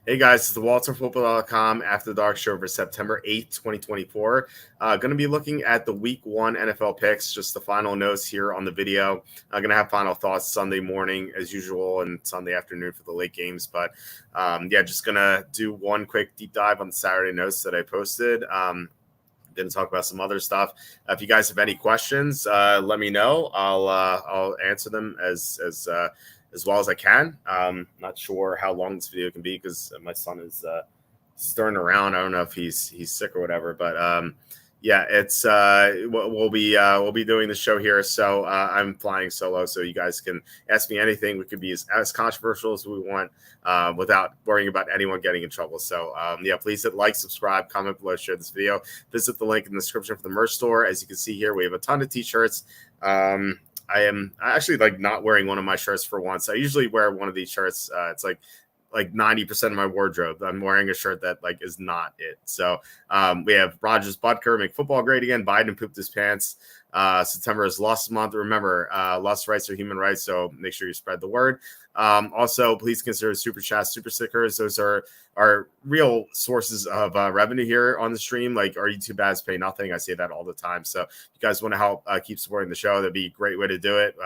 Hey guys, it's the WalterFootball.com After the Dark Show for September 8th, 2024. Going to be looking at the Week 1 NFL picks, just the final notes here on the video. I'm going to have final thoughts Sunday morning as usual and Sunday afternoon for the late games. But just going to do one quick deep dive on the Saturday notes that I posted. Didn't talk about some other stuff. If you guys have any questions, let me know. I'll answer them as well as I can. Not sure how long this video can be because my son is stirring around. I don't know if he's sick or whatever, but it's we'll be doing the show here. So I'm flying solo, so you guys can ask me anything. We could be as controversial as we want without worrying about anyone getting in trouble. So please hit like, subscribe, comment below, share this video. Visit the link in the description for the merch store. As you can see here, we have a ton of t-shirts. I am actually not wearing one of my shirts for once. I usually wear one of these shirts. It's like 90% of my wardrobe. I'm wearing a shirt that is not it. So we have Rogers Butker, make football great again. Biden pooped his pants. September is Lost Month. Remember, lost rights are human rights. So make sure you spread the word. Also, please consider super chats, super stickers. Those are real sources of revenue here on the stream. Our YouTube ads pay nothing. I say that all the time. So if you guys want to help keep supporting the show, that'd be a great way to do it.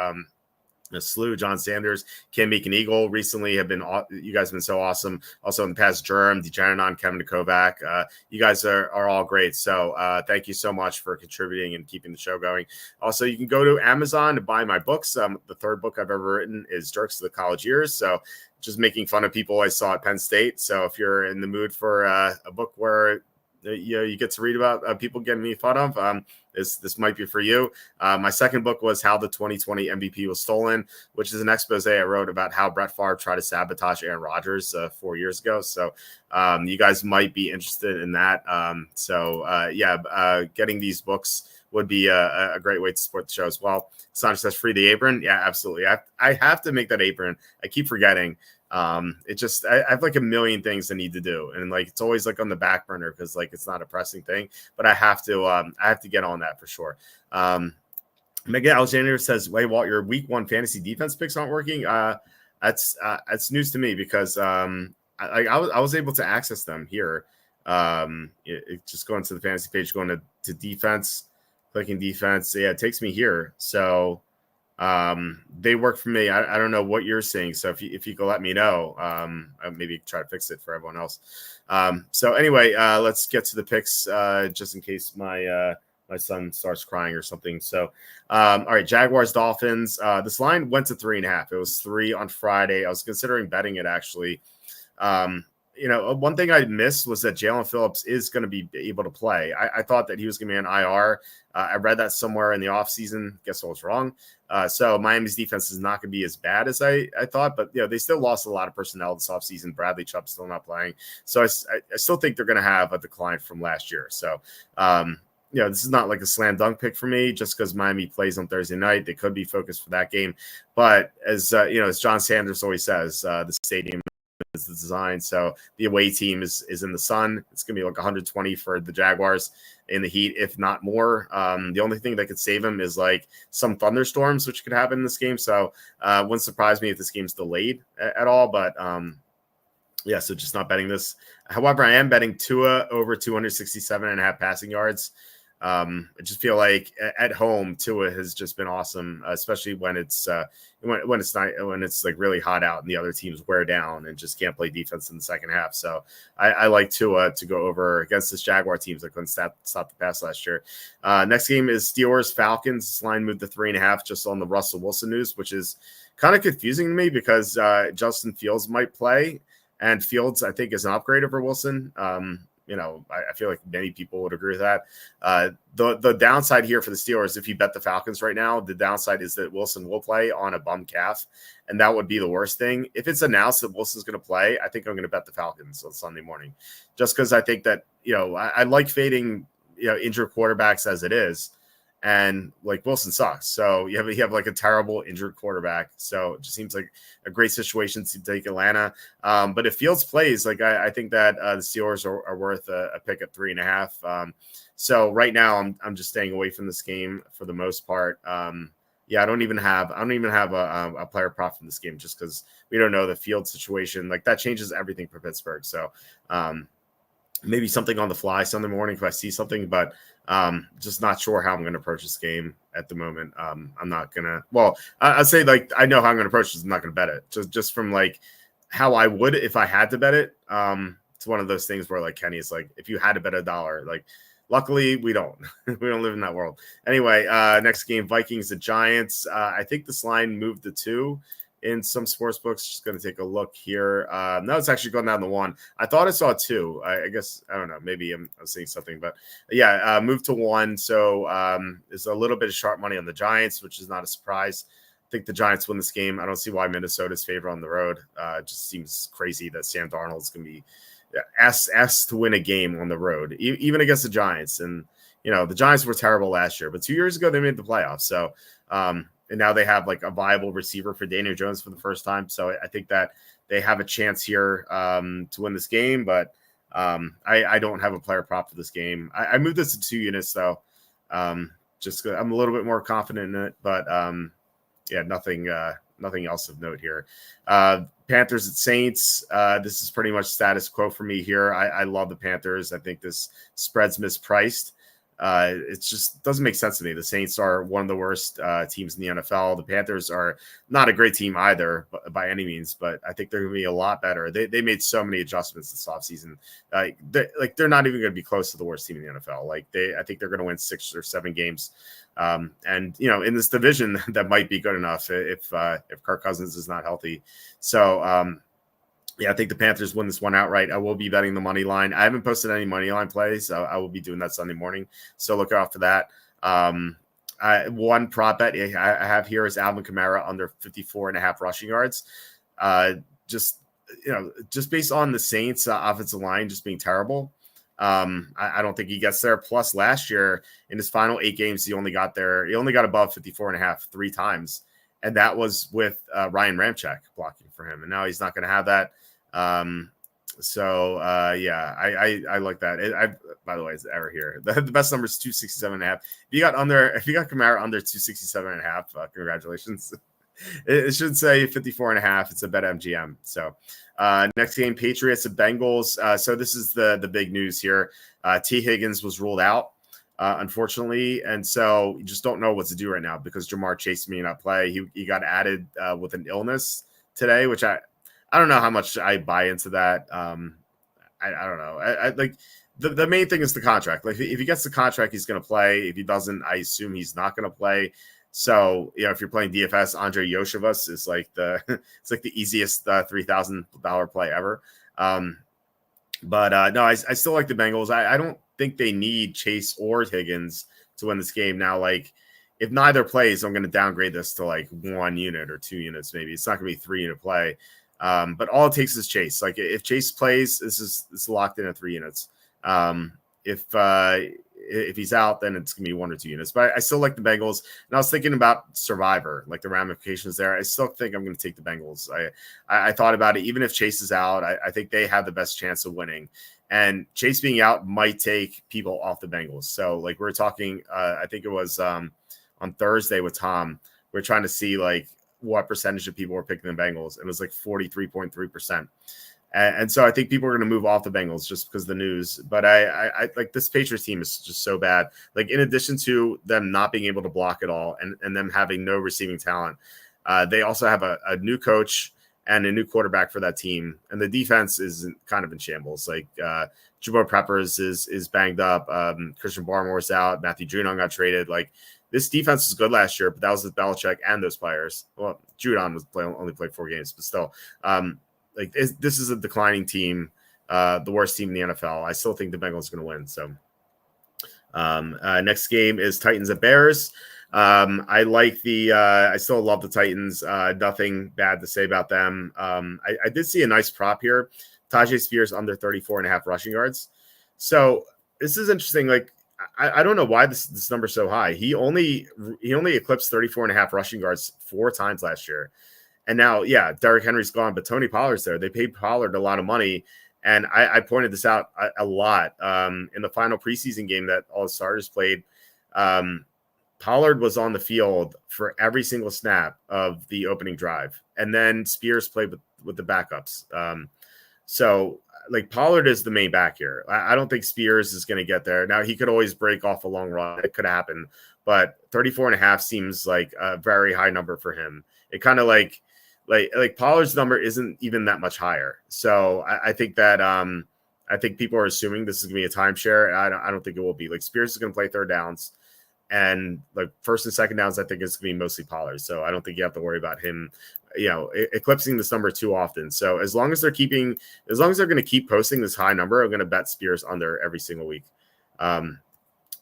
Slew, John Sanders, Kim Meek and Eagle recently have been, you guys have been so awesome. Also in the past, Germ, Degeneron, Kevin Kovac, you guys are all great. So thank you so much for contributing and keeping the show going. Also, you can go to Amazon to buy my books. The third book I've ever written is Jerks of the College Years. So just making fun of people I saw at Penn State. So if you're in the mood for a book where you get to read about people getting me fun of, this might be for you. My second book was How the 2020 MVP Was Stolen, which is an expose I wrote about how Brett Favre tried to sabotage Aaron Rodgers 4 years ago. So you guys might be interested in that. Getting these books would be a great way to support the show as well. Sanj says free the apron. Yeah, absolutely. I have to make that apron. I keep forgetting. I have a million things I need to do, and it's always on the back burner because it's not a pressing thing, but I have to get on that for sure. Megan Alexander says, "Wait, Walt, your week 1 fantasy defense picks aren't working." That's news to me because I was able to access them here. Just going to the fantasy page, going to defense, clicking defense. Yeah, it takes me here. So they work for me. I don't know what you're seeing. So if you could let me know, maybe try to fix it for everyone else. So anyway, let's get to the picks, just in case my son starts crying or something. So, all right, Jaguars, Dolphins. This line went to 3.5. It was 3 on Friday. I was considering betting it actually. One thing I missed was that Jalen Phillips is going to be able to play. I thought that he was going to be on IR. I read that somewhere in the offseason. Guess I was wrong. So Miami's defense is not going to be as bad as I thought, but they still lost a lot of personnel this offseason. Bradley Chubb's still not playing. So I still think they're going to have a decline from last year. So, this is not a slam dunk pick for me just because Miami plays on Thursday night. They could be focused for that game. But as John Sanders always says, the stadium is the design. So the away team is in the sun. It's going to be 120 for the Jaguars in the heat, if not more. The only thing that could save them is some thunderstorms, which could happen in this game. So wouldn't surprise me if this game's delayed at all. But so just not betting this. However, I am betting Tua over 267.5 passing yards. I just feel like at home Tua has just been awesome, especially when it's really hot out and the other teams wear down and just can't play defense in the second half. So I like Tua to go over against this Jaguar teams that couldn't stop the pass last year. Next game is Steelers Falcons. This line moved to 3.5 just on the Russell Wilson news, which is kind of confusing to me because Justin Fields might play, and Fields I think is an upgrade over Wilson. I feel like many people would agree with that. The downside here for the Steelers, if you bet the Falcons right now, the downside is that Wilson will play on a bum calf, and that would be the worst thing. If it's announced that Wilson's going to play, I think I'm going to bet the Falcons on Sunday morning, just because I think that I like fading injured quarterbacks as it is. And Wilson sucks. So you have a terrible injured quarterback. So it just seems like a great situation to take Atlanta. But if Fields plays, I think that the Steelers are worth a pick at 3.5. So right now I'm just staying away from this game for the most part. yeah, I don't even have a player prop from this game just because we don't know the field situation. Like that changes everything for Pittsburgh. So maybe something on the fly Sunday morning if I see something, but just not sure how I'm going to approach this game at the moment. I'm not going to, well, I'd say like, I know how I'm going to approach this. I'm not going to bet it just from like how I would if I had to bet it. It's one of those things where like Kenny is like, if you had to bet $1, like luckily we don't, we don't live in that world. Anyway, next game, Vikings, the Giants. I think this line moved to 2 in some sports books. Just going to take a look here. No, it's actually going down to 1. I thought I saw 2. I guess, I don't know. Maybe I'm seeing something, but yeah, moved to 1. So there's a little bit of sharp money on the Giants, which is not a surprise. I think the Giants win this game. I don't see why Minnesota's favor on the road. It just seems crazy that Sam Darnold's going to be asked to win a game on the road, even against the Giants. And, the Giants were terrible last year, but 2 years ago they made the playoffs. So, and now they have like a viable receiver for Daniel Jones for the first time. So I think that they have a chance here to win this game, but I don't have a player prop for this game. I moved this to 2 units though. Just I'm a little bit more confident in it, but yeah, nothing else of note here. Panthers at Saints. This is pretty much status quo for me here. I love the Panthers. I think this spread's mispriced. It just doesn't make sense to me. The Saints are one of the worst teams in the NFL. The Panthers are not a great team either, by any means, but I think they're going to be a lot better. They made so many adjustments this offseason. They're not even going to be close to the worst team in the NFL. I think they're going to win 6 or 7 games. And in this division, that might be good enough if Kirk Cousins is not healthy. So, yeah, I think the Panthers win this one outright. I will be betting the money line. I haven't posted any money line plays. So I will be doing that Sunday morning. So look out for that. One prop bet I have here is Alvin Kamara under 54.5 rushing yards. Just based on the Saints offensive line just being terrible. I don't think he gets there. Plus last year in his final 8 games, he only got above 54.5 3 times. And that was with Ryan Ramczyk blocking for him. And now he's not going to have that. Yeah, I like that. By the way, it's the error here. The best number is 267.5. If you got Kamara under 267.5, congratulations. It should say 54.5. It's a bet MGM. So next game, Patriots and Bengals. So this is the big news here. T. Higgins was ruled out, unfortunately. And so you just don't know what to do right now because Jamar Chase may not play. He got added with an illness today, which I don't know how much I buy into that. I don't know. I like the main thing is the contract. Like if he gets the contract, he's going to play. If he doesn't, I assume he's not going to play. So, if you're playing DFS, Andre Yoshevus is like it's like the easiest $3,000 play ever. No, I still like the Bengals. I don't think they need Chase or Higgins to win this game. Now, like if neither plays, I'm going to downgrade this to like 1 unit or 2 units. Maybe it's not going to be 3-unit play. But all it takes is Chase. Like if Chase plays, it's locked in at 3 units. If he's out, then it's going to be 1 or 2 units. But I still like the Bengals. And I was thinking about Survivor, like the ramifications there. I still think I'm going to take the Bengals. I thought about it. Even if Chase is out, I think they have the best chance of winning. And Chase being out might take people off the Bengals. So, like we were talking, I think it was on Thursday with Tom. We are trying to see, like, what percentage of people were picking the Bengals. It was like 43.3%. And so I think people are going to move off the Bengals just because of the news. But I like this Patriots team is just so bad. Like in addition to them not being able to block at all and them having no receiving talent, they also have a new coach and a new quarterback for that team. And the defense is kind of in shambles. Like Jabril Peppers is banged up. Christian Barmore's out. Matthew Judon got traded. Like this defense was good last year, but that was with Belichick and those players. Well, Judon only played 4 games, but still. Like this is a declining team, the worst team in the NFL. I still think the Bengals are going to win. So next game is Titans at Bears. I still love the Titans. Nothing bad to say about them. I did see a nice prop here. Tajay Spears under 34.5 rushing yards. So this is interesting. Like I don't know why this number is so high. He only eclipsed 34.5 rushing yards 4 times last year. And now, yeah, Derrick Henry's gone, but Tony Pollard's there. They paid Pollard a lot of money. And I pointed this out a lot in the final preseason game that all the starters played. Pollard was on the field for every single snap of the opening drive, and then Spears played with the backups. So like Pollard is the main back here. I don't think Spears is going to get there. Now he could always break off a long run. It could happen, but 34.5 seems like a very high number for him. It kind of like Pollard's number isn't even that much higher. So I think that I think people are assuming this is going to be a timeshare. I don't think it will be. Like Spears is going to play third downs, and like first and second downs, I think it's going to be mostly Pollard. So I don't think you have to worry about him, eclipsing this number too often. So as long as they're going to keep posting this high number, I'm going to bet Spears under every single week.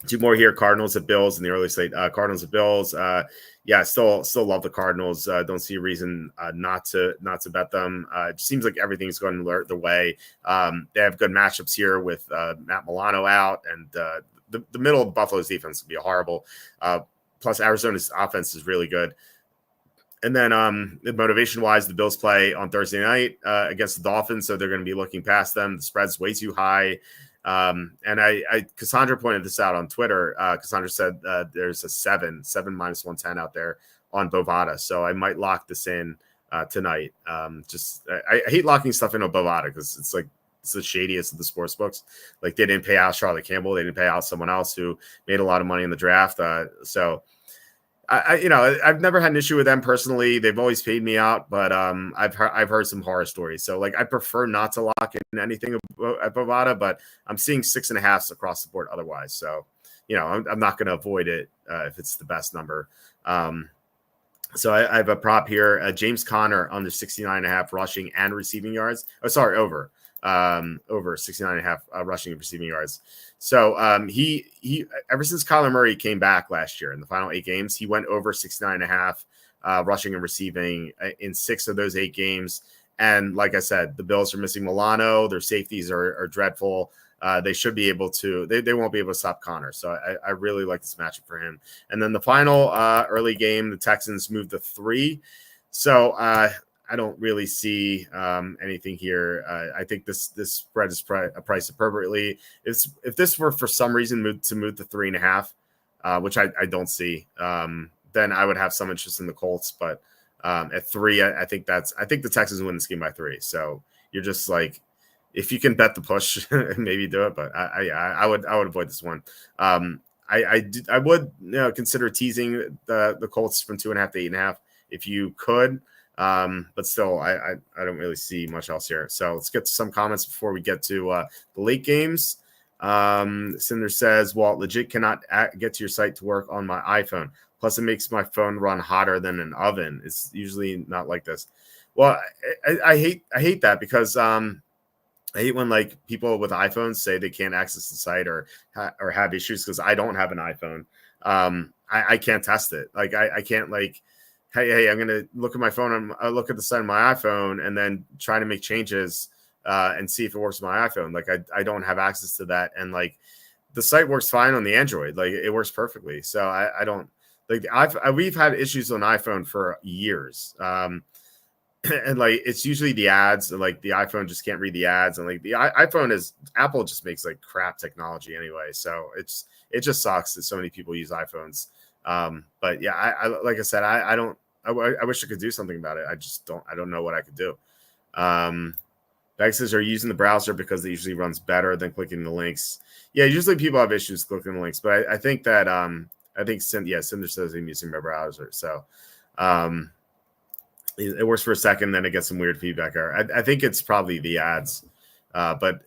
Two more here: Cardinals at Bills in the early slate. Cardinals at Bills. Still love the Cardinals. Don't see a reason not to bet them. It seems like everything's going their way. They have good matchups here with Matt Milano out, and the middle of Buffalo's defense will be horrible. Plus, Arizona's offense is really good. And then motivation-wise, the Bills play on Thursday night against the Dolphins, so they're going to be looking past them. The spread's way too high. And Cassandra pointed this out on Twitter. Cassandra said there's a 7 minus 110 out there on Bovada. So I might lock this in tonight. I hate locking stuff in on Bovada because it's the shadiest of the sports books. Like they didn't pay out Charlotte Campbell. They didn't pay out someone else who made a lot of money in the draft. So I've never had an issue with them personally. They've always paid me out, but I've heard some horror stories. So like I prefer not to lock in anything at Bovada, but I'm seeing 6.5s across the board otherwise. So I'm not going to avoid it if it's the best number. So I have a prop here: James Conner under 69.5 rushing and receiving yards. Over 69.5 rushing and receiving yards. So he ever since Kyler Murray came back last year in the final 8 games, he went over 69.5 rushing and receiving in 6 of those 8 games. And like I said, the Bills are missing Milano. Their safeties are dreadful. They should be able to. They won't be able to stop Connor. So I really like this matchup for him. And then the final early game, the Texans moved to 3. So I don't really see anything here. I think this spread is priced appropriately. If this were for some reason move to 3.5, which I don't see, then I would have some interest in the Colts. But at 3, I think the Texans win this game by 3. So you're just like, if you can bet the push, maybe do it. But I would avoid this one. I would consider teasing the Colts from 2.5 to 8.5 if you could. But still, I don't really see much else here. So let's get to some comments before we get to the late games. Cinder says, well, legit cannot get to your site to work on my iPhone. Plus, it makes my phone run hotter than an oven. It's usually not like this. Well, I hate that because I hate when like people with iPhones say they can't access the site or have issues because I don't have an iPhone. I can't test it. Like I can't like, hey, I'm going to look at my phone and look at the site of my iPhone and then try to make changes and see if it works with my iPhone. Like I don't have access to that. And like the site works fine on the Android. Like it works perfectly. So I don't like we've had issues on iPhone for years. And like it's usually the ads, and like the iPhone just can't read the ads, and like the iPhone is Apple just makes like crap technology anyway, so it just sucks that so many people use iPhones. But yeah, I like I said, I wish I could do something about it. I don't know what I could do. Bex says, are you using the browser because it usually runs better than clicking the links? Yeah, usually people have issues clicking the links, but I think that Cinder says I'm using my browser, so it works for a second, then it gets some weird feedback error. I think it's probably the ads, but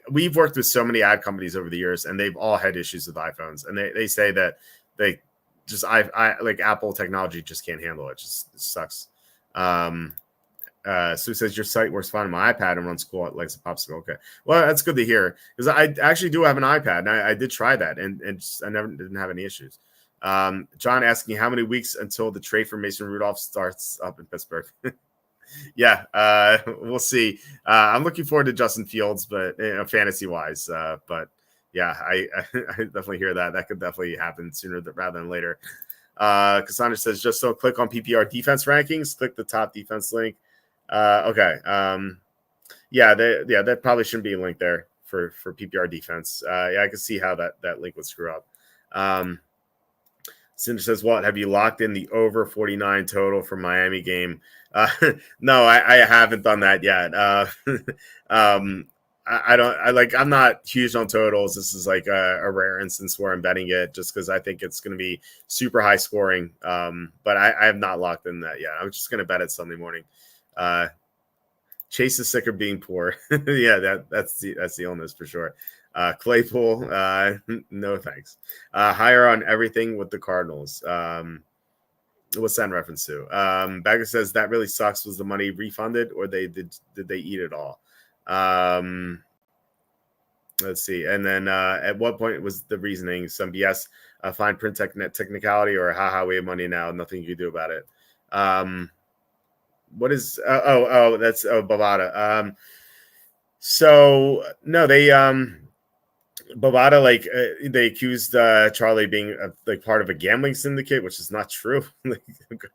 we've worked with so many ad companies over the years, and they've all had issues with iPhones, and they say that they just I like Apple technology just can't handle it. It sucks. Sue says your site works fine on my iPad and runs cool like a popsicle. Okay, well that's good to hear because I actually do have an iPad, and I did try that, and I didn't have any issues. John asking how many weeks until the trade for Mason Rudolph starts up in Pittsburgh. Yeah, we'll see. I'm looking forward to Justin Fields, but fantasy wise, but yeah, I definitely hear that. That could definitely happen sooner rather than later. Cassandra says, just so click on PPR defense rankings, click the top defense link. Okay. That probably shouldn't be a link there for PPR defense. Yeah, I can see how that link would screw up. Cinder says, "What have you locked in the over 49 total for Miami game?" Uh, no, I haven't done that yet. Um, I don't. I'm not huge on totals. This is like a rare instance where I'm betting it just because I think it's going to be super high scoring. But I have not locked in that yet. I'm just going to bet it Sunday morning. Chase is sick of being poor. Yeah, that's the illness for sure. Claypool, no thanks. Higher on everything with the Cardinals. What's that in reference to? Bagger says that really sucks. Was the money refunded, or did they eat it all? Let's see. And then at what point was the reasoning? Some BS, fine print technicality, or haha, we have money now, nothing you can do about it. What is? That's Bovada. So no, they Bovada they accused Charlie being like part of a gambling syndicate, which is not true.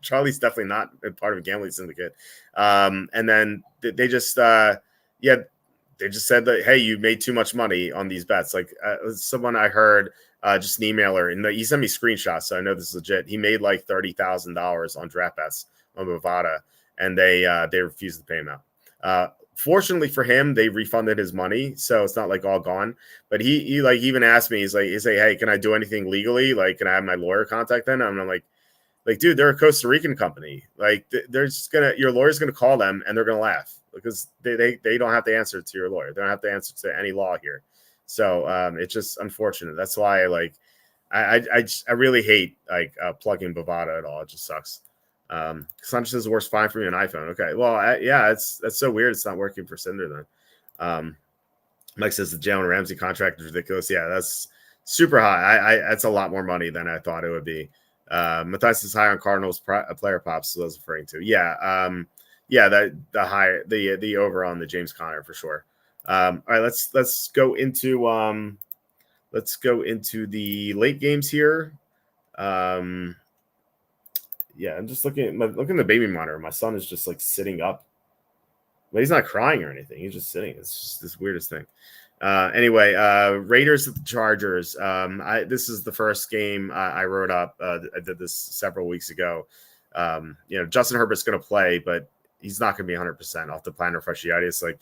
Charlie's definitely not a part of a gambling syndicate. And then they just they just said that, hey, you made too much money on these bets. Like someone I heard, just an emailer, and he sent me screenshots, so I know this is legit. He made like $30,000 on draft bets on Bovada, and they refused to pay him out. Fortunately for him, they refunded his money, so it's not like all gone. But he like even asked me, he's like, hey, can I do anything legally? Like, can I have my lawyer contact them? And I'm like, dude, they're a Costa Rican company. Like, they're just your lawyer's gonna call them and they're gonna laugh because they don't have to answer to your lawyer. They don't have to answer to any law here. So it's just unfortunate. That's why I really hate plugging Bovada at all. It just sucks. Sanchez works fine for me on iPhone. Okay, well, that's so weird. It's not working for Cinder then. Mike says the Jalen Ramsey contract is ridiculous. Yeah, that's super high. That's a lot more money than I thought it would be. Matthias is high on Cardinals player pops. So I was referring to. Yeah, the over on the James Conner for sure. All right, let's go into the late games here. Yeah, I'm just looking at the baby monitor. My son is just like sitting up, but he's not crying or anything. He's just sitting. It's just this weirdest thing. Anyway, Raiders at the Chargers. This is the first game I wrote up. I did this several weeks ago. Justin Herbert's going to play, but he's not going to be 100% off the plantar fasciitis. Like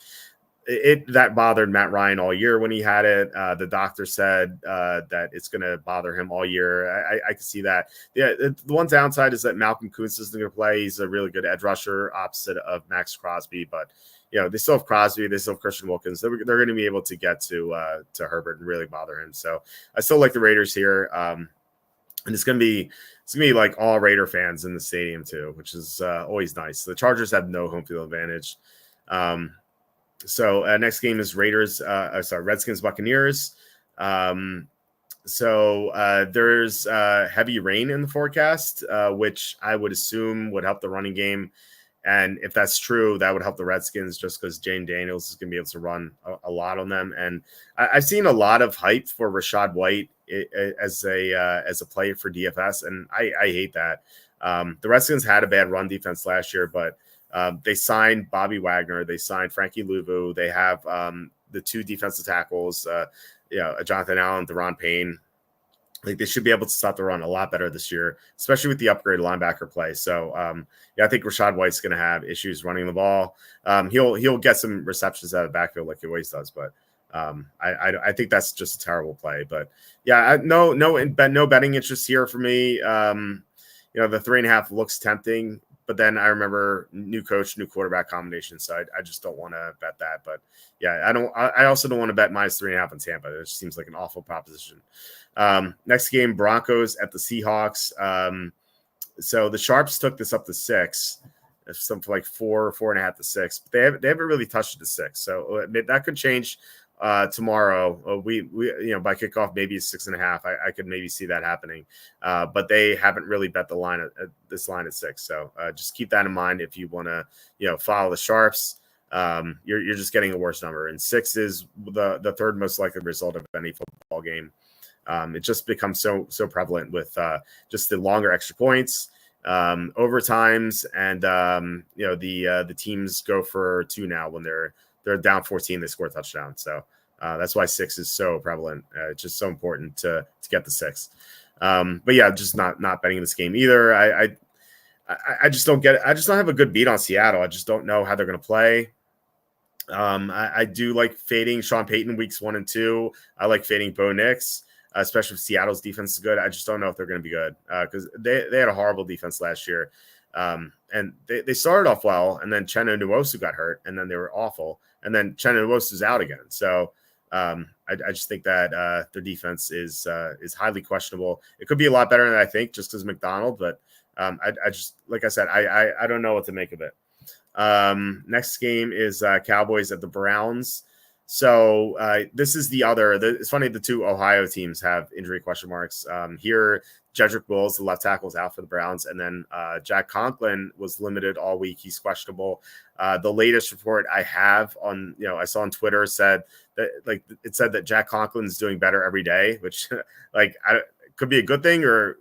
that bothered Matt Ryan all year when he had it. The doctor said that it's going to bother him all year. I can see that. Yeah, the one downside is that Malcolm Kuntz isn't going to play. He's a really good edge rusher, opposite of Max Crosby. But they still have Crosby. They still have Christian Wilkins. They're going to be able to get to Herbert and really bother him. So I still like the Raiders here. And it's going to be like all Raider fans in the stadium too, which is always nice. The Chargers have no home field advantage. So next game is Redskins Buccaneers. There's heavy rain in the forecast, which I would assume would help the running game. And if that's true, that would help the Redskins just because Jane Daniels is going to be able to run a lot on them. And I've seen a lot of hype for Rachaad White as a player for DFS, and I hate that. The Redskins had a bad run defense last year, but they signed Bobby Wagner. They signed Frankie Louvu. They have the two defensive tackles, Jonathan Allen, Deron Payne. Like they should be able to stop the run a lot better this year, especially with the upgraded linebacker play. So, I think Rachaad White's going to have issues running the ball. He'll get some receptions out of the backfield like he always does, but I think that's just a terrible play. But yeah, no betting interest here for me. The 3.5 looks tempting. But then I remember new coach, new quarterback combination. So I just don't want to bet that. But yeah, I also don't want to bet minus 3.5 in Tampa. It just seems like an awful proposition. Next game, Broncos at the Seahawks. So the Sharps took this up to 6, something like 4.5 to 6. But they haven't really touched it to 6. So that could change tomorrow. We by kickoff maybe it's 6.5. I could maybe see that happening, but they haven't really bet the line at this line at 6. So just keep that in mind if you want to follow the Sharps. You're just getting a worse number, and 6 is the third most likely result of any football game. It just becomes so prevalent with just the longer extra points, overtimes, and the teams go for 2 now when they're down 14, they score a touchdown. So that's why 6 is so prevalent. It's just so important to get the 6. But yeah, just not betting this game either. I just don't get it. I just don't have a good beat on Seattle. I just don't know how they're going to play. I do like fading Sean Payton weeks 1 and 2. I like fading Bo Nix, especially if Seattle's defense is good. I just don't know if they're going to be good because they had a horrible defense last year. And they started off well, and then Uchenna Nwosu got hurt, and then they were awful. And then Uchenna Nwosu's out again. So I just think that their defense is highly questionable. It could be a lot better than I think just because McDonald, but I just, like I said, I don't know what to make of it. Next game is Cowboys at the Browns. So this is it's funny, the two Ohio teams have injury question marks. Here, Jedrick Wills, the left tackle, is out for the Browns. And then Jack Conklin was limited all week. He's questionable. The latest report I have on, I saw on Twitter said that, it said that Jack Conklin is doing better every day, which could be a good thing, or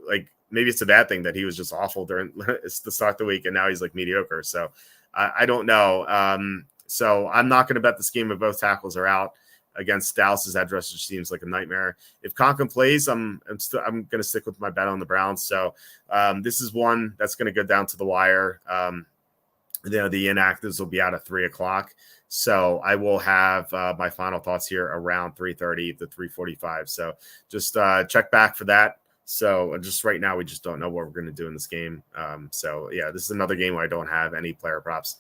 maybe it's a bad thing that he was just awful during the start of the week and now he's mediocre. So I don't know. So I'm not going to bet this game if both tackles are out against Dallas's edge rush, which seems like a nightmare. If Conklin plays, I'm going to stick with my bet on the Browns. So this is one that's going to go down to the wire. The inactives will be out at 3:00. So I will have my final thoughts here around 3:30 to 3:45. So just check back for that. So just right now, we just don't know what we're going to do in this game. So yeah, this is another game where I don't have any player props.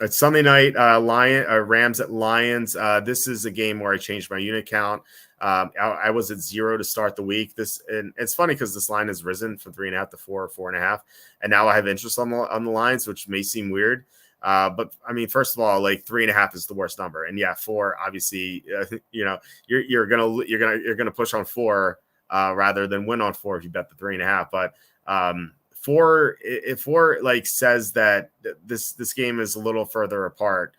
It's Sunday night, Rams at Lions. This is a game where I changed my unit count. I was at 0 to start the week. And it's funny because this line has risen from 3.5 to 4, 4.5, and now I have interest on the Lions, which may seem weird. But I mean, first of all, 3.5 is the worst number, and yeah, 4 obviously, you're gonna push on 4. Rather than win on 4 if you bet the 3.5. But 4 says that this game is a little further apart,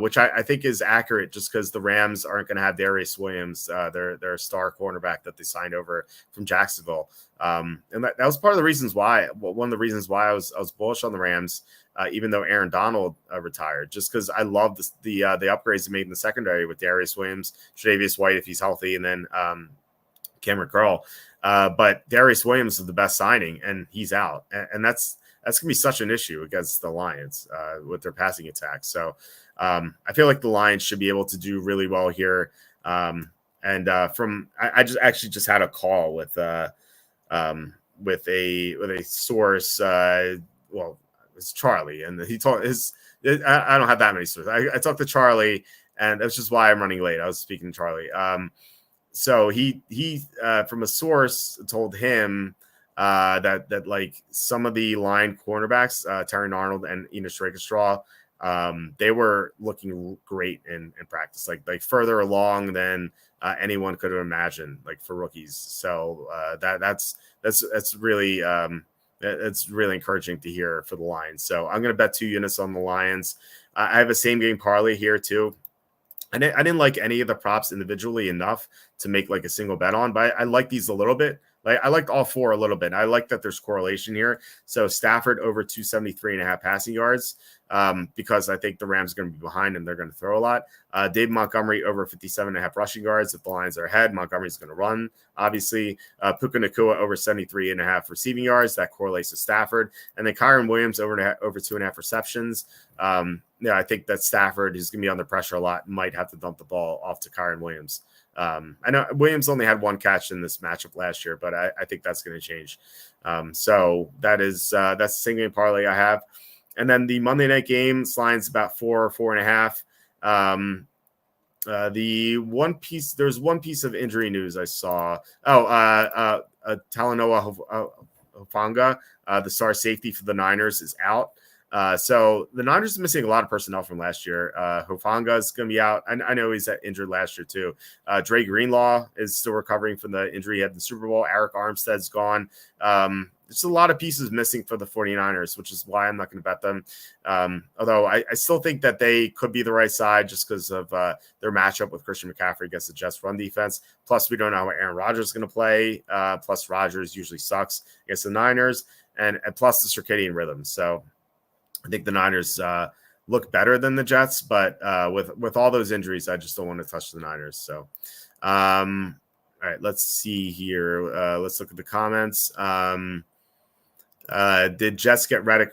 which I think is accurate just because the Rams aren't going to have Darius Williams, their star cornerback that they signed over from Jacksonville. And that was part of the reasons why. Well, one of the reasons why I was bullish on the Rams, even though Aaron Donald retired, just because I love the upgrades they made in the secondary with Darius Williams, Tre'Davious White if he's healthy, and then Cameron Curl. But Darius Williams is the best signing, and he's out. And that's going to be such an issue against the Lions with their passing attack. So I feel like the Lions should be able to do really well here. I just had a call with a source. It's Charlie, and he told I don't have that many sources. I talked to Charlie, and that's just why I'm running late. I was speaking to Charlie. So he from a source told him that some of the line cornerbacks, Terry Arnold and Enos Rakestraw, they were looking great in practice, like further along than anyone could have imagined, for rookies. So that's really it's really encouraging to hear for the Lions. So I'm going to bet 2 units on the Lions. I have a same game parlay here too. I didn't like any of the props individually enough to make a single bet on, but I like these a little bit. I liked all 4 a little bit. I like that there's correlation here. So Stafford over 273.5 passing yards, because I think the Rams are going to be behind and they're going to throw a lot. Dave Montgomery over 57.5 rushing yards. If the Lions are ahead, Montgomery's going to run, obviously. Puka Nacua over 73.5 receiving yards. That correlates to Stafford. And then Kyren Williams over 2.5 receptions. I think that Stafford is going to be under pressure a lot and might have to dump the ball off to Kyren Williams. I know Williams only had 1 catch in this matchup last year, but I think that's going to change. So that's the same game parlay I have. And then the Monday night game, Lions about 4.5. There's one piece of injury news I saw. Talanoa Hufanga, the star safety for the Niners, is out. So the Niners are missing a lot of personnel from last year. Hufanga is going to be out. I know he's injured last year too. Dre Greenlaw is still recovering from the injury he had in the Super Bowl. Eric Armstead's gone. There's a lot of pieces missing for the 49ers, which is why I'm not going to bet them. Although I still think that they could be the right side just because of their matchup with Christian McCaffrey against the Jets run defense. Plus, we don't know how Aaron Rodgers is going to play. Plus, Rodgers usually sucks against the Niners. And plus the circadian rhythm. So I think the Niners look better than the Jets, but with all those injuries, I just don't want to touch the Niners. So All right, let's see here. Let's look at the comments. Did Jets get Reddick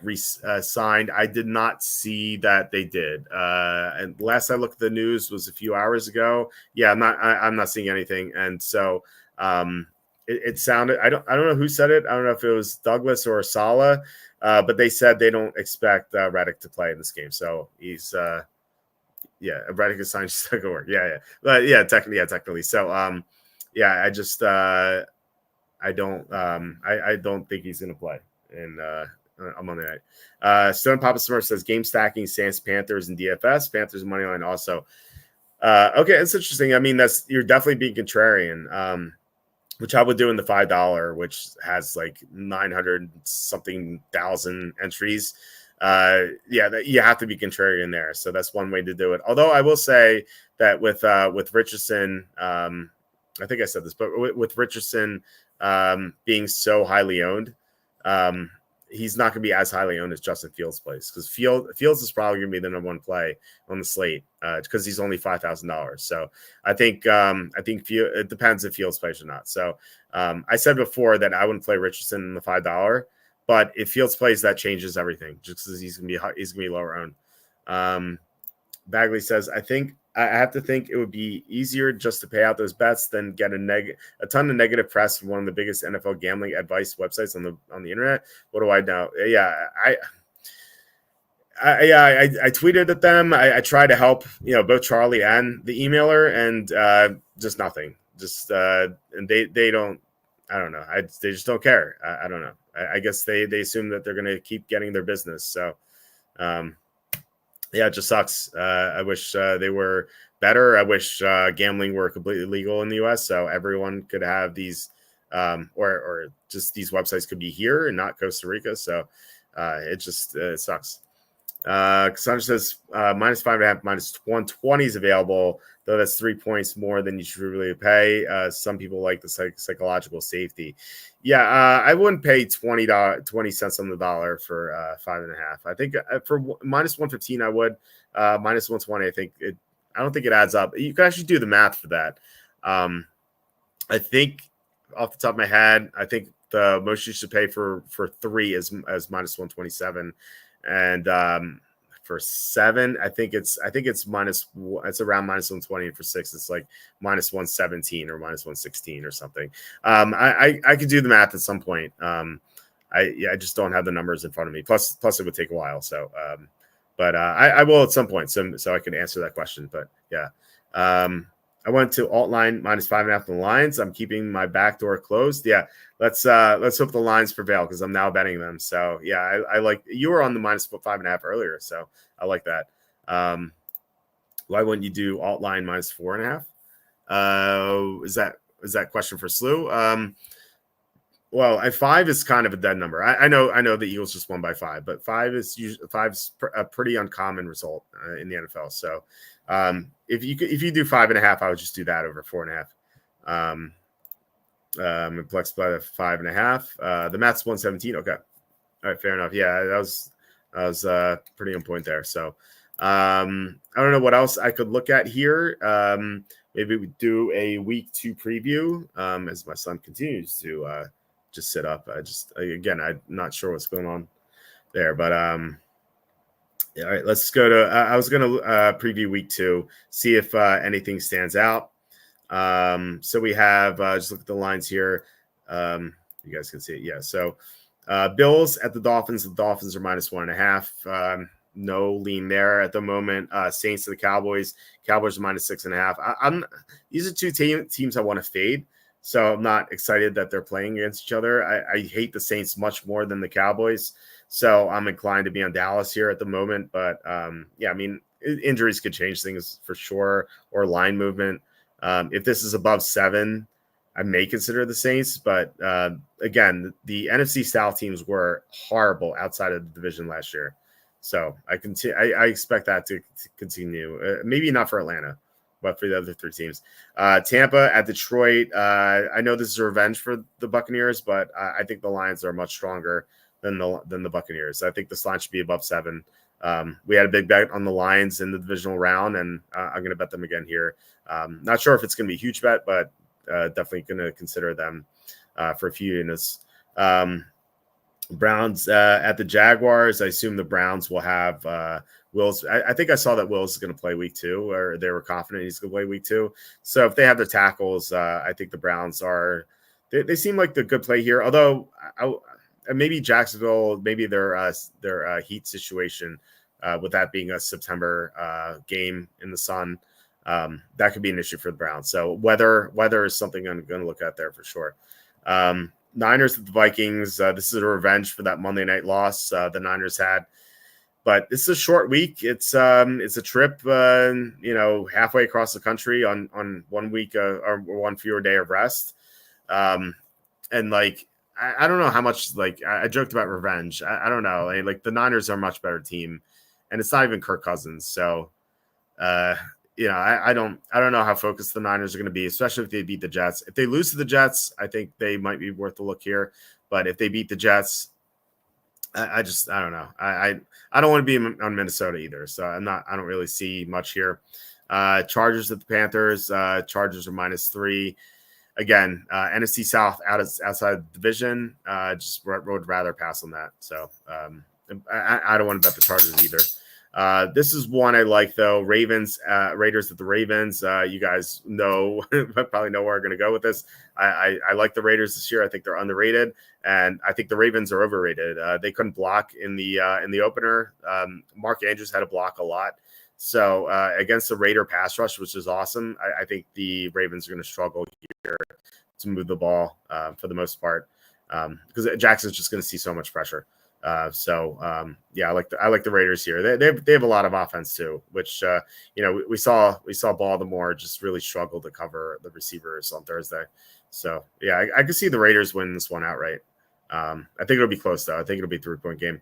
signed? I did not see that they did. And last I looked at the news was a few hours ago. Yeah, I'm not seeing anything. And so it sounded. I don't know who said it. I don't know if it was Douglas or Saleh, but they said they don't expect Reddick to play in this game. So he's yeah, Reddick is signed just to go work. Yeah, but technically. So yeah, I just I don't think he's going to play on Monday night. Stone Papa Smurf says game stacking Saints, Panthers, and DFS. Panthers money line also. Okay, it's interesting. I mean, you're definitely being contrarian, which I would do in the $5, which has like 900 something thousand entries. Yeah, you have to be contrarian there. So that's one way to do it. Although I will say that with Richardson, I think I said this, but with Richardson being so highly owned, he's not going to be as highly owned as Justin Fields plays, because Fields is probably going to be the number one play on the slate because he's only $5,000. So I think it depends if Fields plays or not. So I said before that I wouldn't play Richardson in the $5, but if Fields plays, that changes everything just because he's going to be lower owned. Bagley says, I have to think it would be easier just to pay out those bets than get a ton of negative press from one of the biggest NFL gambling advice websites on the internet. What do I know? Yeah, I tweeted at them. I try to help, both Charlie and the emailer, and just nothing. Just and they don't. I don't know. They just don't care. I don't know. I guess they assume that they're going to keep getting their business. So. Yeah, it just sucks. I wish they were better. I wish gambling were completely legal in the U.S. so everyone could have these, or just these websites could be here and not Costa Rica. So it just sucks. Cassandra says -5.5, -120 is available, though that's 3 points more than you should really pay. Some people like the psychological safety. Yeah, I wouldn't pay 20 cents on the dollar for 5.5. I think for -115 I would. -120, I don't think it adds up. You can actually do the math for that. I think off the top of my head, I think the most you should pay for 3 is -127. And for 7, I think it's around -120. And for 6, it's like -117 or -116 or something. I could do the math at some point. I just don't have the numbers in front of me. Plus it would take a while. So, but I will at some point. So I can answer that question. But yeah, I went to alt line -5.5 on the lines. I'm keeping my back door closed. Yeah, let's hope the lines prevail because I'm now betting them. So yeah, I like you were on the -5.5 earlier, so I like that. Why wouldn't you do alt line -4.5? Is that question for Slew? Well, 5 is kind of a dead number. I know the Eagles just won by 5, but 5's a pretty uncommon result in the NFL. So if you do 5.5, I would just do that over 4.5. And flex by the 5.5. The math's 117. Okay, all right, fair enough. Yeah, that was pretty on point there. So I don't know what else I could look at here. Maybe we do a week 2 preview as my son continues to just sit up. Again, I'm not sure what's going on there, but yeah, all right, let's go to. I was going to preview week 2, see if anything stands out. So we have just look at the lines here. You guys can see it. Yeah. So Bills at the Dolphins. The Dolphins are -1.5. No lean there at the moment. Saints to the Cowboys. Cowboys are -6.5. These are two teams I want to fade. So I'm not excited that they're playing against each other. I hate the Saints much more than the Cowboys. So I'm inclined to be on Dallas here at the moment. But yeah, I mean, injuries could change things for sure, or line movement. If this is above 7, I may consider the Saints. But again, the NFC South teams were horrible outside of the division last year. So I expect that to continue. Maybe not for Atlanta, but for the other 3 teams. Tampa at Detroit. I know this is revenge for the Buccaneers, but I think the Lions are much stronger than the Buccaneers. I think this line should be above 7. We had a big bet on the Lions in the divisional round, and I'm going to bet them again here. Not sure if it's going to be a huge bet, but definitely going to consider them for a few units. Browns at the Jaguars. I assume the Browns will have Wills. I think I saw that Wills is going to play week 2, or they were confident he's going to play week 2. So if they have the tackles, I think the Browns are. They seem like the good play here. Although maybe Jacksonville, maybe their heat situation, with that being a September game in the sun, that could be an issue for the Browns. So weather is something I'm going to look at there for sure. Niners at the Vikings. This is a revenge for that Monday night loss the Niners had. But this is a short week. It's a trip, halfway across the country on 1 week or one fewer day of rest. And like, I don't know how much, like, I joked about revenge. I don't know. Like the Niners are a much better team, and it's not even Kirk Cousins. So, I don't know how focused the Niners are going to be, especially if they beat the Jets. If they lose to the Jets, I think they might be worth a look here. But if they beat the Jets, I don't know. I don't want to be on Minnesota either. So I don't really see much here. Chargers at the Panthers. Chargers are -3. Again, NFC South outside the division. Just would rather pass on that. So I don't want to bet the Chargers either. This is one I like though. Raiders at the Ravens. You guys probably know where I'm going to go with this. I like the Raiders this year. I think they're underrated, and I think the Ravens are overrated. They couldn't block in the opener. Mark Andrews had to block a lot. So against the Raider pass rush, which is awesome, I think the Ravens are going to struggle here to move the ball for the most part, because Jackson's just going to see so much pressure. I like the Raiders here. They have a lot of offense too, which we saw Baltimore just really struggle to cover the receivers on Thursday. So yeah, I could see the Raiders win this one outright. I think it'll be close though. I think it'll be a 3-point game.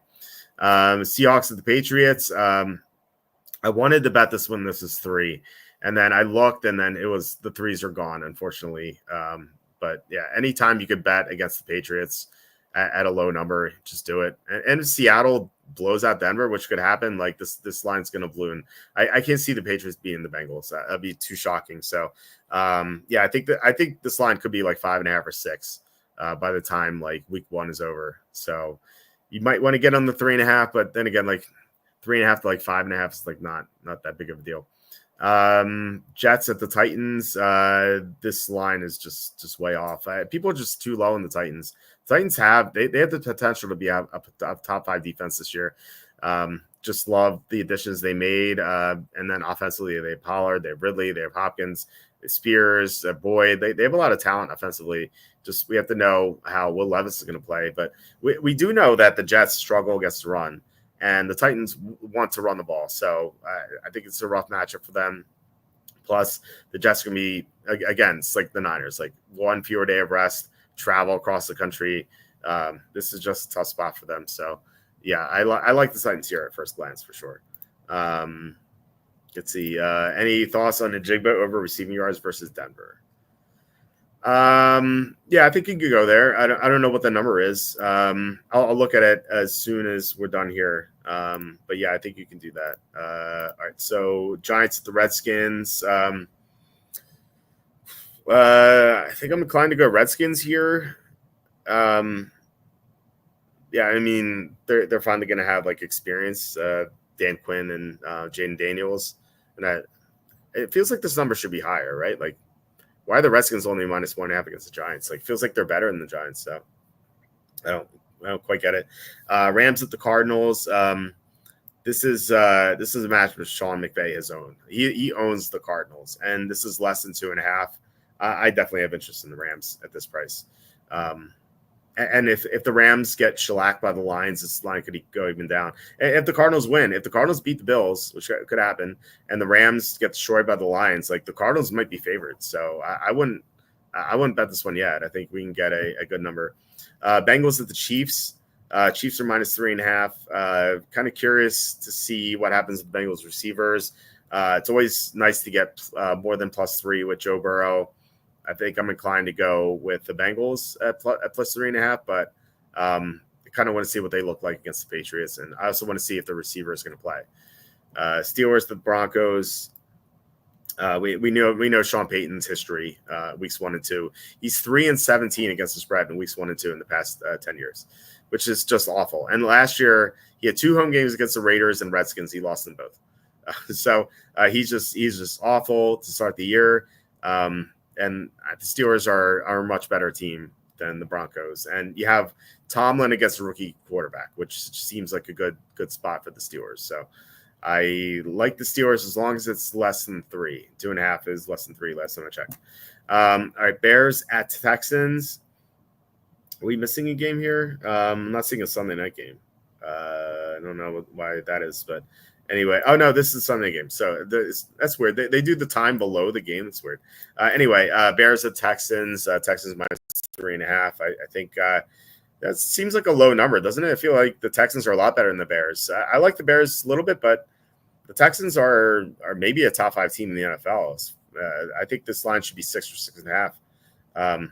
Seahawks at the Patriots. I wanted to bet this one. This is 3, and then I looked, and then it was the 3s are gone, unfortunately. But yeah, anytime you could bet against the Patriots at a low number, just do it. And if Seattle blows out Denver, which could happen, like this line's going to balloon. I can't see the Patriots beating the Bengals. That'd be too shocking. So I think this line could be like 5.5 or 6 by the time like week 1 is over. So you might want to get on the 3.5, but then again, like 3.5 to like 5.5 is like not that big of a deal. Jets at the Titans. This line is just way off. People are just too low in the Titans. Titans have the potential to be a top 5 defense this year. Just love the additions they made, and then offensively they have Pollard, they have Ridley, they have Hopkins, Spears, Boyd. They have a lot of talent offensively. Just we have to know how Will Levis is going to play, but we do know that the Jets struggle against the run, and the Titans want to run the ball. So I think it's a rough matchup for them. Plus, the Jets are going to be, again, it's like the Niners, like 1 fewer day of rest, travel across the country. This is just a tough spot for them. So, yeah, I like the Titans here at first glance for sure. Let's see. Any thoughts on Njigba over receiving yards versus Denver? I think you could go there. I don't know what the number is. I'll look at it as soon as we're done here. But yeah, I think you can do that. All right. So Giants at the Redskins. I think I'm inclined to go Redskins here. I mean, they're finally going to have like experience, Dan Quinn and Jaden Daniels, and it feels like this number should be higher, right? Like, why are the Redskins only -1.5 against the Giants? Like, feels like they're better than the Giants. So I don't quite get it. Rams at the Cardinals. This is a match which Sean McVay has owned. He owns the Cardinals, and this is less than 2.5. I definitely have interest in the Rams at this price. And if the Rams get shellacked by the Lions, this line could go even down. And if the Cardinals win, if the Cardinals beat the Bills, which could happen, and the Rams get destroyed by the Lions, like the Cardinals might be favored. So I wouldn't bet this one yet. I think we can get a good number. Bengals at the Chiefs. Chiefs are -3.5. Kind of curious to see what happens with the Bengals receivers. It's always nice to get more than +3 with Joe Burrow. I think I'm inclined to go with the Bengals at +3.5, but I kind of want to see what they look like against the Patriots, and I also want to see if the receiver is going to play. Steelers, the Broncos. We know Sean Payton's history, weeks 1 and 2. He's 3-17 against the spread in weeks 1 and 2 in the past 10 years, which is just awful. And last year he had 2 home games against the Raiders and Redskins. He lost them both. He's just awful to start the year. And the Steelers are a much better team than the Broncos. And you have Tomlin against a rookie quarterback, which seems like a good spot for the Steelers. So I like the Steelers as long as it's less than 3. 2.5 is less than 3 last time I checked. All right, Bears at Texans. Are we missing a game here? I'm not seeing a Sunday night game. I don't know why that is, but anyway. Oh, no, this is a Sunday game. So that's weird. They do the time below the game. That's weird. Anyway, Bears at Texans. Texans minus 3.5. I think that seems like a low number, doesn't it? I feel like the Texans are a lot better than the Bears. I like the Bears a little bit, but the Texans are maybe a top 5 team in the NFL. I think this line should be 6 or 6.5.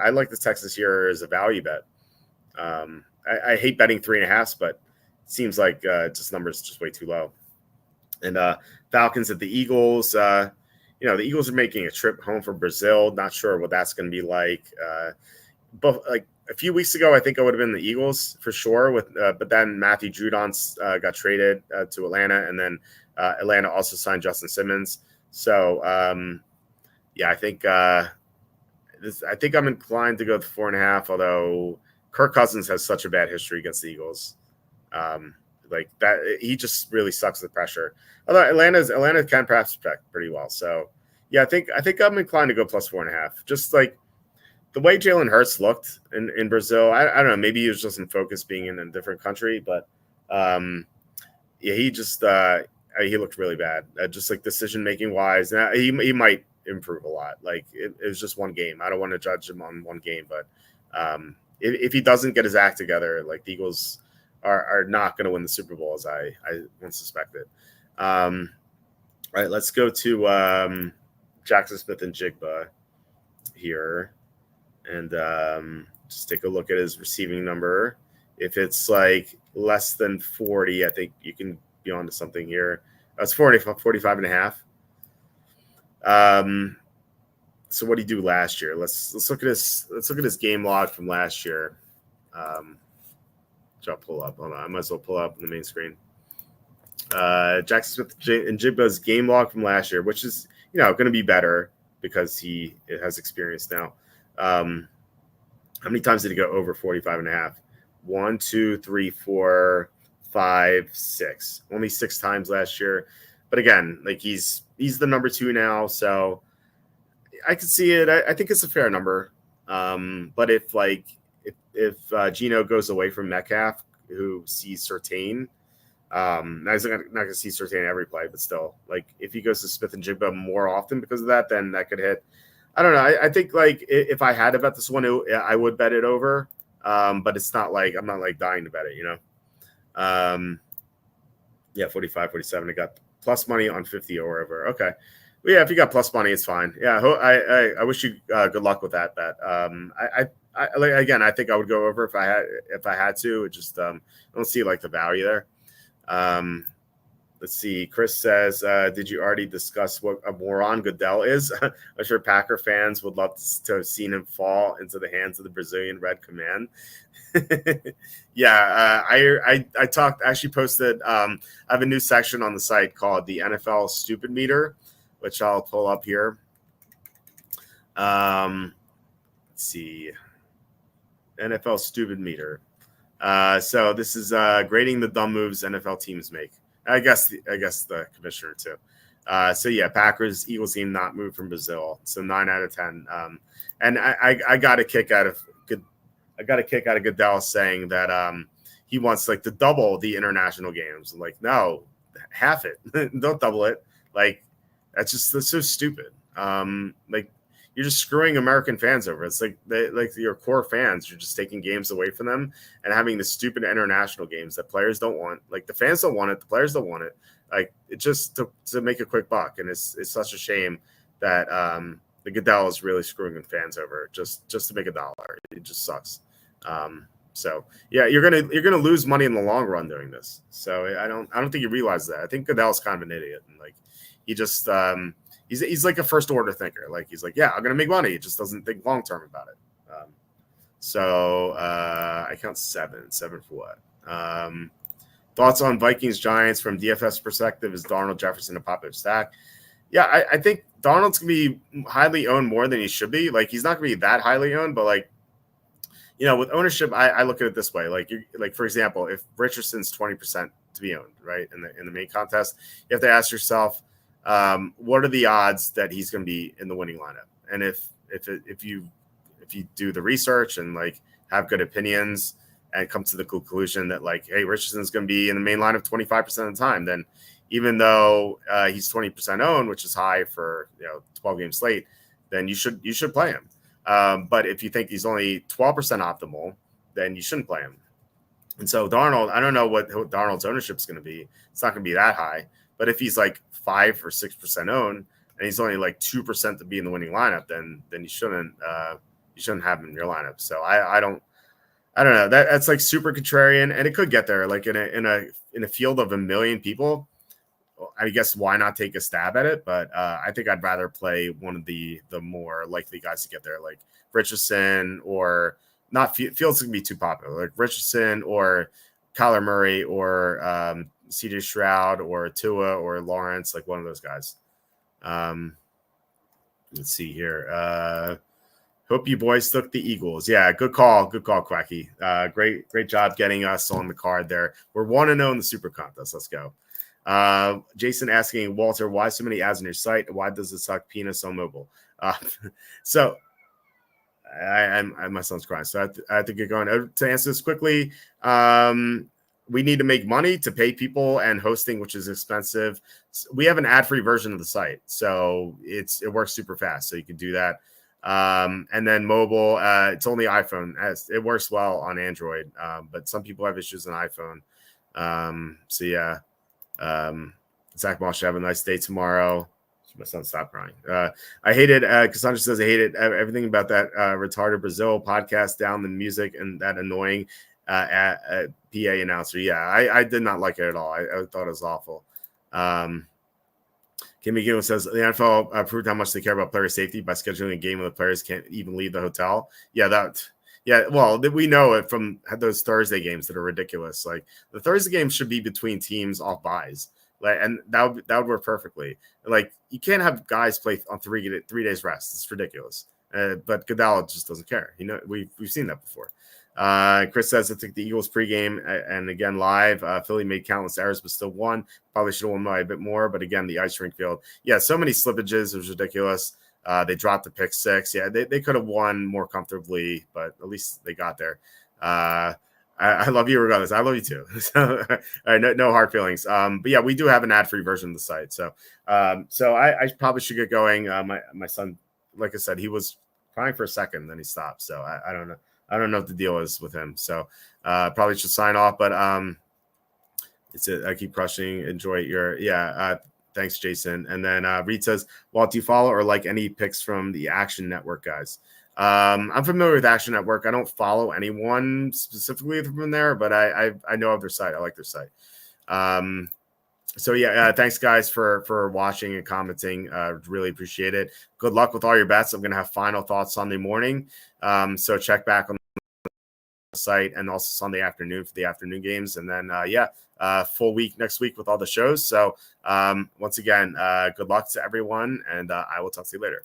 I like the Texans here as a value bet. I hate betting 3.5s, but it seems like just numbers just way too low. And Falcons at the Eagles. The Eagles are making a trip home from Brazil. Not sure what that's going to be like. But like a few weeks ago, I think I would have been the Eagles for sure. But then Matthew Judon got traded to Atlanta, and then Atlanta also signed Justin Simmons. So I think I'm inclined to go with 4.5. Although Kirk Cousins has such a bad history against the Eagles, like that he just really sucks with pressure. Although Atlanta can perhaps protect pretty well. So yeah, I think I'm inclined to go plus 4.5. Just like the way Jalen Hurts looked in Brazil, I don't know. Maybe he was just in focus being in a different country, but he just he looked really bad. Just like decision making wise, and he might improve a lot. Like it was just one game. I don't want to judge him on one game, but if he doesn't get his act together, like the Eagles are not going to win the Super Bowl as I once suspected. All right, let's go to Jackson Smith and Jigba here. And just take a look at his receiving number. If it's like less than 40, I think you can be onto something here. That's 45.5. So what did he do last year? Let's look at his game log from last year. Which I'll pull up. Hold on, I might as well pull up on the main screen. Jackson Smith and Jigba's game log from last year, which is going to be better because he has experience now. How many times did he go over 45.5? 1, 2, 3, 4, 5, 6. Only 6 times last year. But again, like he's the number 2 now, so I can see it. I think it's a fair number. But if Geno goes away from Metcalf, who sees Surtain, he's not gonna see Surtain every play, but still, like if he goes to Smith and Jigba more often because of that, then that could hit. I don't know. I think like if I had to bet this one, I would bet it over. But it's not like I'm not like dying to bet it, 45, 47. I got plus money on 50 or over. Okay. Well, yeah, if you got plus money, it's fine. Yeah, I wish you good luck with that bet. I think I would go over if I had to. It just I don't see like the value there. Let's see. Chris says, did you already discuss what a moron Goodell is? I'm sure Packer fans would love to have seen him fall into the hands of the Brazilian Red Command. Yeah, I talked, actually posted, I have a new section on the site called the NFL Stupid Meter, which I'll pull up here. Let's see. NFL Stupid Meter. So this is grading the dumb moves NFL teams make. I guess the commissioner too. So yeah, Packers Eagles team not moved from Brazil. So 9 out of 10. And I got a kick out of Goodell saying that he wants like to double the international games. I'm like, no, half it. Don't double it. Like that's so stupid. Like you're just screwing American fans over. It's like your core fans. You're just taking games away from them and having the stupid international games that players don't want. Like the fans don't want it, the players don't want it. Like it just to make a quick buck, and it's such a shame that the Goodell is really screwing fans over just to make $1. It just sucks. So yeah, you're gonna lose money in the long run doing this. So I don't think you realize that. I think Goodell's kind of an idiot, and like he just he's like a first order thinker. Like he's like, yeah, I'm gonna make money. He just doesn't think long term about it. So I count seven for what? Thoughts on Vikings Giants from DFS perspective? Is Darnold, Jefferson a popular stack? Yeah, I think Darnold's gonna be highly owned more than he should be. Like he's not gonna be that highly owned, but like, you know, with ownership, I look at it this way. Like for example, if Richardson's 20% to be owned, right, in the main contest, you have to ask yourself, what are the odds that he's going to be in the winning lineup? And if you do the research and like have good opinions and come to the conclusion that like, hey, Richardson's going to be in the main lineup 25% of the time, then even though he's 20% owned, which is high for 12-game slate, then you should play him. But if you think he's only 12% optimal, then you shouldn't play him. And so Darnold, I don't know what Darnold's ownership is going to be. It's not going to be that high. But if he's like 5 or 6% owned and he's only like 2% to be in the winning lineup, then you shouldn't have him in your lineup. So I don't know. That's like super contrarian, and it could get there. Like in a field of 1 million people, I guess why not take a stab at it? But I think I'd rather play one of the more likely guys to get there, like Richardson, or not Fields can be too popular, like Richardson or Kyler Murray or CJ Stroud or Tua or Lawrence, like one of those guys. Let's see here. Hope you boys took the Eagles. Yeah, good call, Quacky. Great job getting us on the card there. We're 1-0 in the Super Contest. Let's go. Jason asking, Walter, why so many ads on your site? Why does it suck penis on mobile? So my son's crying, so I have to get going. To answer this quickly, we need to make money to pay people and hosting, which is expensive. We have an ad-free version of the site, so it works super fast, so you can do that. And then mobile, it's only iPhone. It works well on Android, but some people have issues on iPhone. So yeah. Zach Moss should have a nice day tomorrow. My son stopped crying. I hated Cassandra says I hated everything about that retarded Brazil podcast, down the music and that annoying PA announcer. Yeah, I did not like it at all. I thought it was awful. Kim McGill says the NFL proved how much they care about player safety by scheduling a game where the players can't even leave the hotel. Well, we know it from those Thursday games that are ridiculous. Like the Thursday games should be between teams off buys, like, and that would work perfectly. Like you can't have guys play on 3 days rest. It's ridiculous. But Goodell just doesn't care. We've seen that before. Chris says I took the Eagles pregame and again live. Philly made countless errors, but still won. Probably should have won by a bit more, but again, the ice rink field. Yeah, so many slippages. It was ridiculous. They dropped the pick 6. Yeah, they could have won more comfortably, but at least they got there. I love you regardless. I love you too. So, all right, no hard feelings. But yeah, we do have an ad-free version of the site. So I probably should get going. My son, like I said, he was crying for a second, then he stopped. So I don't know. I don't know what the deal is with him. So probably should sign off. But it's it. I keep crushing. Enjoy your thanks, Jason. And then Reed says, Walt, do you follow or like any picks from the Action Network guys? I'm familiar with Action Network. I don't follow anyone specifically from there, but I know of their site. I like their site. So yeah, thanks guys for watching and commenting. Really appreciate it. Good luck with all your bets. I'm going to have final thoughts Sunday morning. So check back on the site and also Sunday afternoon for the afternoon games. And then, full week next week with all the shows. So once again, good luck to everyone, and I will talk to you later.